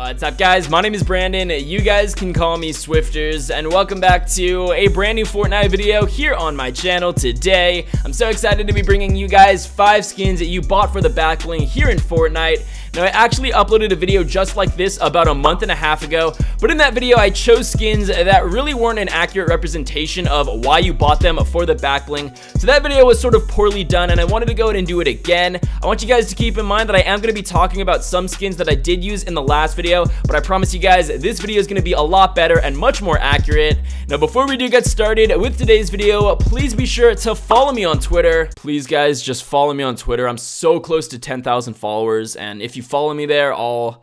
What's up, guys? My name is Brandon. You guys can call me Swifterrs, and welcome back to a brand new Fortnite video here on my channel today. I'm so excited to be bringing you guys 5 skins that you bought for the back bling here in Fortnite. Now, I actually uploaded a video just like this about a month and a half ago, but in that video I chose skins that really weren't an accurate representation of why you bought them for the back bling. So that video was sort of poorly done, and I wanted to go ahead and do it again. I want you guys to keep in mind that I am going to be talking about some skins that I did use in the last video, but I promise you guys this video is going to be a lot better and much more accurate. Now, before we do get started with today's video, please be sure to follow me on Twitter. Please, guys, just follow me on Twitter. I'm so close to 10,000 followers, and if you follow me there, I'll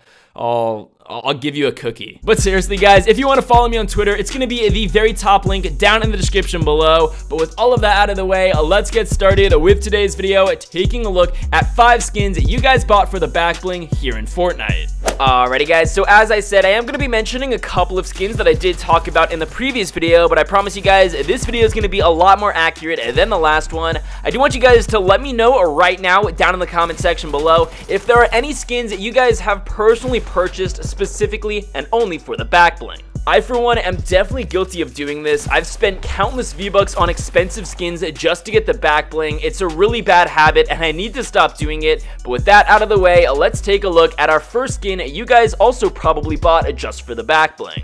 give you a cookie. But seriously, guys, if you want to follow me on Twitter, it's going to be the very top link down in the description below. But with all of that out of the way, let's get started with today's video, taking a look at 5 skins that you guys bought for the back bling here in Fortnite. Alrighty, guys, so as I said, I am going to be mentioning a couple of skins that I did talk about in the previous video, but I promise you guys this video is going to be a lot more accurate than the last one. I do want you guys to let me know right now down in the comment section below if there are any skins that you guys have personally purchased specifically and only for the back bling. I, for one, am definitely guilty of doing this. I've spent countless V-Bucks on expensive skins just to get the back bling. It's a really bad habit, and I need to stop doing it. But with that out of the way, let's take a look at our first skin you guys also probably bought just for the back bling.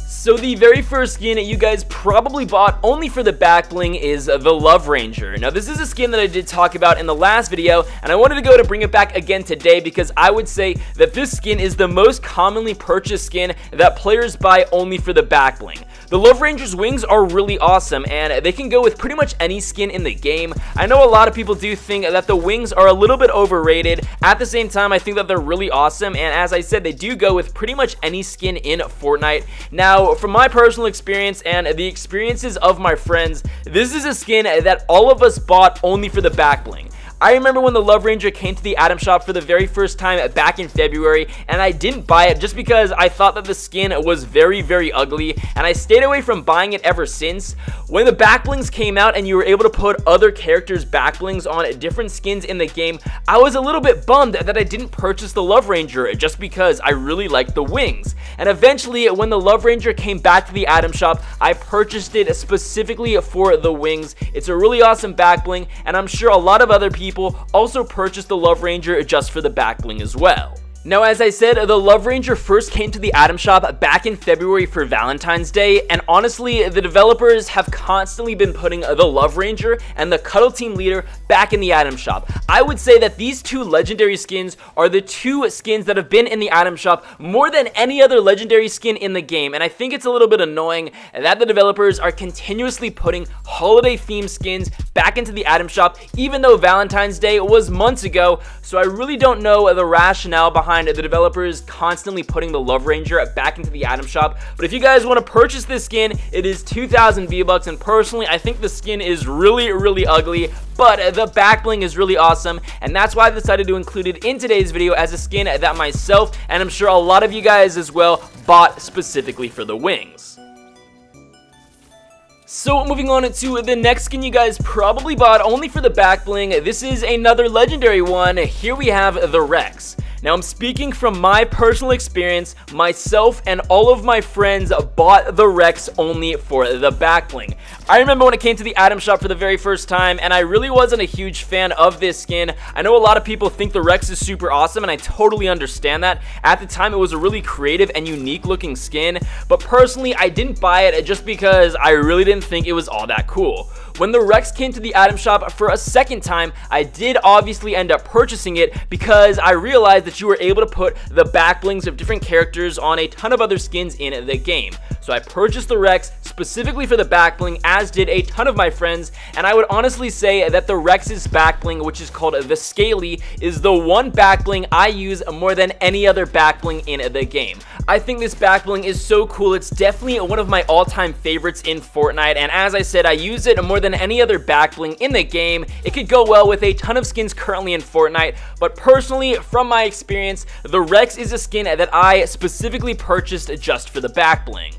So the very first skin you guys probably bought only for the back bling is the Love Ranger. Now, this is a skin that I did talk about in the last video, and I wanted to go to bring it back again today because I would say that this skin is the most commonly purchased skin that players buy only for the back bling. The Love Ranger's wings are really awesome, and they can go with pretty much any skin in the game. I know a lot of people do think that the wings are a little bit overrated. At the same time, I think that they're really awesome, and as I said, they do go with pretty much any skin in Fortnite. Now, from my personal experience and the experiences of my friends, this is a skin that all of us bought only for the back bling. I remember when the Love Ranger came to the item shop for the very first time back in February, and I didn't buy it just because I thought that the skin was very, very ugly, and I stayed away from buying it ever since. When the back blings came out and you were able to put other characters' back blings on different skins in the game, I was a little bit bummed that I didn't purchase the Love Ranger just because I really liked the wings. And eventually, when the Love Ranger came back to the item shop, I purchased it specifically for the wings. It's a really awesome back bling, and I'm sure a lot of other people also purchased the Love Ranger just for the back bling as well. Now, as I said, the Love Ranger first came to the item shop back in February for Valentine's Day, and honestly, the developers have constantly been putting the Love Ranger and the Cuddle Team Leader back in the item shop. I would say that these 2 legendary skins are the 2 skins that have been in the item shop more than any other legendary skin in the game, and I think it's a little bit annoying that the developers are continuously putting holiday-themed skins back into the item shop, even though Valentine's Day was months ago. So I really don't know the rationale behind the developers constantly putting the Love Ranger back into the item shop. But if you guys want to purchase this skin, it is 2,000 V-Bucks, and personally, I think the skin is really, really ugly, but the back bling is really awesome, and that's why I decided to include it in today's video as a skin that myself, and I'm sure a lot of you guys as well, bought specifically for the wings. So moving on to the next skin you guys probably bought only for the back bling, this is another legendary one. Here we have the Rex. Now, I'm speaking from my personal experience. Myself and all of my friends bought the Rex only for the back bling. I remember when it came to the item shop for the very first time, and I really wasn't a huge fan of this skin. I know a lot of people think the Rex is super awesome, and I totally understand that. At the time, it was a really creative and unique looking skin, but personally, I didn't buy it just because I really didn't think it was all that cool. When the Rex came to the item shop for a second time, I did obviously end up purchasing it because I realized that you were able to put the back blings of different characters on a ton of other skins in the game. So I purchased the Rex specifically for the back bling, as did a ton of my friends, and I would honestly say that the Rex's back bling, which is called the Scaly, is the one back bling I use more than any other back bling in the game. I think this back bling is so cool. It's definitely one of my all-time favorites in Fortnite, and as I said, I use it more than any other back bling in the game. It could go well with a ton of skins currently in Fortnite, but personally, from my experience, the Rex is a skin that I specifically purchased just for the back bling.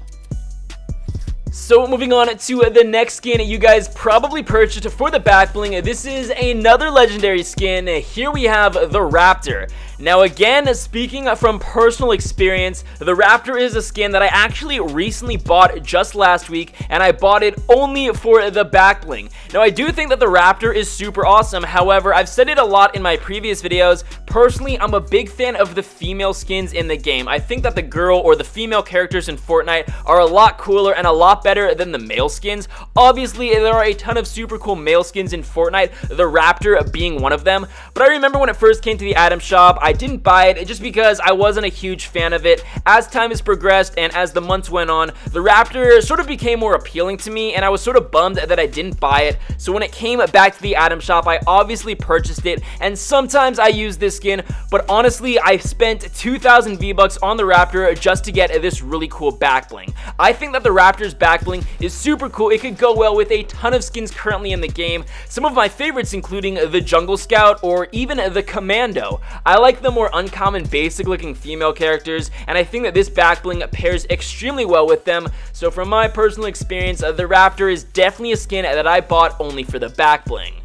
So moving on to the next skin you guys probably purchased for the back bling. This is another legendary skin. Here we have the Raptor. Now again, speaking from personal experience, the Raptor is a skin that I actually recently bought just last week, and I bought it only for the back bling. Now I do think that the Raptor is super awesome. However, I've said it a lot in my previous videos. Personally, I'm a big fan of the female skins in the game. I think that the girl or the female characters in Fortnite are a lot cooler and a lot better than the male skins. Obviously, there are a ton of super cool male skins in Fortnite, the Raptor being one of them. But I remember when it first came to the item shop, I didn't buy it just because I wasn't a huge fan of it. As time has progressed and as the months went on, the Raptor sort of became more appealing to me, and I was sort of bummed that I didn't buy it. So when it came back to the item shop, I obviously purchased it, and sometimes I use this skin, but honestly, I spent 2,000 V-Bucks on the Raptor just to get this really cool back bling. I think that the Raptor's back bling is super cool. It could go well with a ton of skins currently in the game. Some of my favorites including the Jungle Scout or even the Commando. I like the more uncommon basic looking female characters, and I think that this back bling pairs extremely well with them. So from my personal experience, the Raptor is definitely a skin that I bought only for the back bling.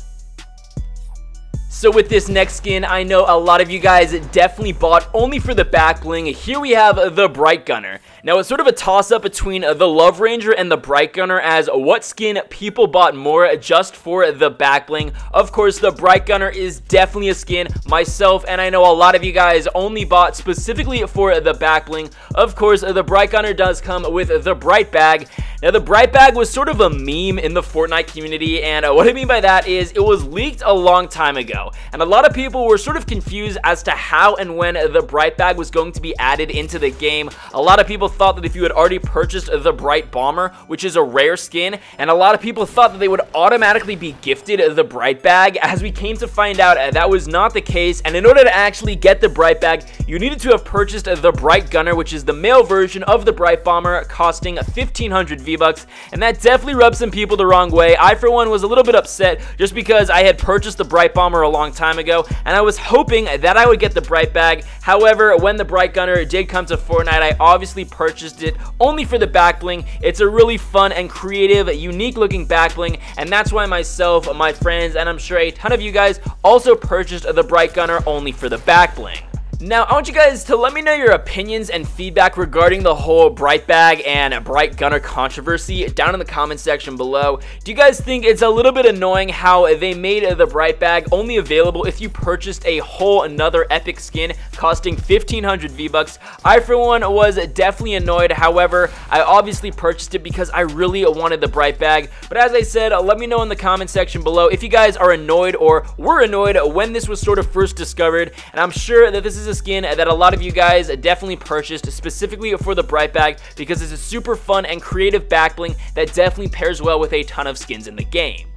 So with this next skin, I know a lot of you guys definitely bought only for the back bling. Here we have the Bright Gunner. Now it's sort of a toss-up between the Love Ranger and the Bright Gunner as what skin people bought more just for the back bling. Of course, the Bright Gunner is definitely a skin myself, and I know a lot of you guys only bought specifically for the back bling. Of course, the Bright Gunner does come with the Bright Bag. Now the Bright Bag was sort of a meme in the Fortnite community, and what I mean by that is it was leaked a long time ago, and a lot of people were sort of confused as to how and when the Bright Bag was going to be added into the game. A lot of people thought that if you had already purchased the Bright Bomber, which is a rare skin, and a lot of people thought that they would automatically be gifted the Bright Bag. As we came to find out, that was not the case, and in order to actually get the Bright Bag, you needed to have purchased the Bright Gunner, which is the male version of the Bright Bomber, costing 1,500 V-Bucks, and that definitely rubbed some people the wrong way. I, for one, was a little bit upset just because I had purchased the Bright Bomber a long time ago, and I was hoping that I would get the Bright Bag. However, when the Bright Gunner did come to Fortnite, I obviously purchased it only for the back bling. It's a really fun and creative, unique looking back bling, and that's why myself, my friends, and I'm sure a ton of you guys also purchased the Bright Gunner only for the back bling. Now, I want you guys to let me know your opinions and feedback regarding the whole Bright Bag and Bright Gunner controversy down in the comment section below. Do you guys think it's a little bit annoying how they made the Bright Bag only available if you purchased a whole another epic skin costing 1,500 V-Bucks? I, for one, was definitely annoyed. However, I obviously purchased it because I really wanted the Bright Bag. But as I said, let me know in the comment section below if you guys are annoyed or were annoyed when this was sort of first discovered. And I'm sure that this is a skin that a lot of you guys definitely purchased specifically for the Bright Bag because it's a super fun and creative back bling that definitely pairs well with a ton of skins in the game.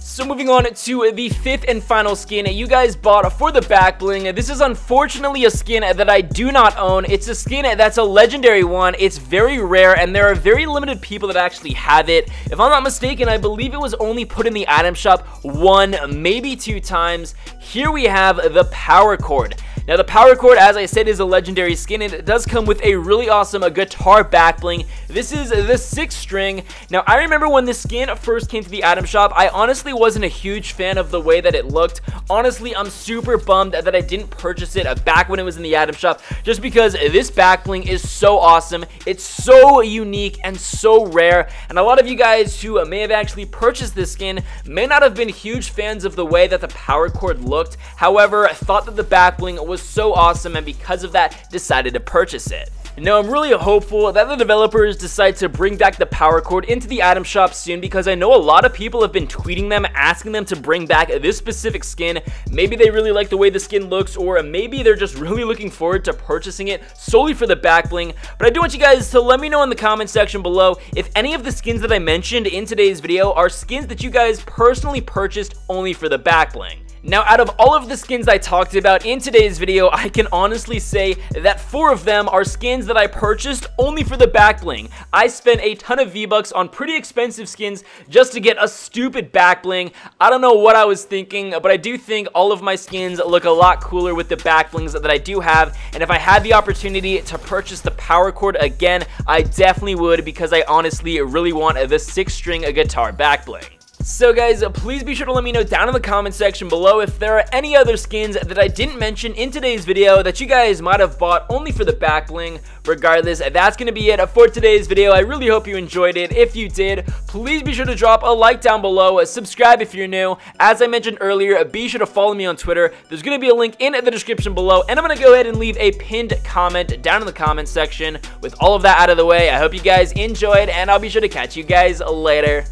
So moving on to the fifth and final skin you guys bought for the back bling. This is unfortunately a skin that I do not own. It's a skin that's a legendary one. It's very rare, and there are very limited people that actually have it. If I'm not mistaken, I believe it was only put in the item shop 1, maybe 2 times. Here we have the Power Chord. Now the Power Chord, as I said, is a legendary skin, and it does come with a really awesome guitar back bling. This is the 6th string. Now I remember when this skin first came to the item shop, I honestly wasn't a huge fan of the way that it looked. Honestly, I'm super bummed that I didn't purchase it back when it was in the item shop, just because this back bling is so awesome. It's so unique and so rare, and a lot of you guys who may have actually purchased this skin may not have been huge fans of the way that the Power Chord looked. However, I thought that the back bling was so awesome, and because of that, decided to purchase it. Now, I'm really hopeful that the developers decide to bring back the Power Chord into the item shop soon, because I know a lot of people have been tweeting them, asking them to bring back this specific skin. Maybe they really like the way the skin looks, or maybe they're just really looking forward to purchasing it solely for the back bling. But I do want you guys to let me know in the comment section below if any of the skins that I mentioned in today's video are skins that you guys personally purchased only for the back bling. Now, out of all of the skins I talked about in today's video, I can honestly say that 4 of them are skins that I purchased only for the back bling. I spent a ton of V-Bucks on pretty expensive skins just to get a stupid back bling. I don't know what I was thinking, but I do think all of my skins look a lot cooler with the back blings that I do have, and if I had the opportunity to purchase the power chord again, I definitely would, because I honestly really want the 6-string guitar back bling. So guys, please be sure to let me know down in the comment section below if there are any other skins that I didn't mention in today's video that you guys might have bought only for the back bling. Regardless, that's going to be it for today's video. I really hope you enjoyed it. If you did, please be sure to drop a like down below, subscribe if you're new. As I mentioned earlier, be sure to follow me on Twitter. There's going to be a link in the description below, and I'm going to go ahead and leave a pinned comment down in the comment section. With all of that out of the way, I hope you guys enjoyed, and I'll be sure to catch you guys later.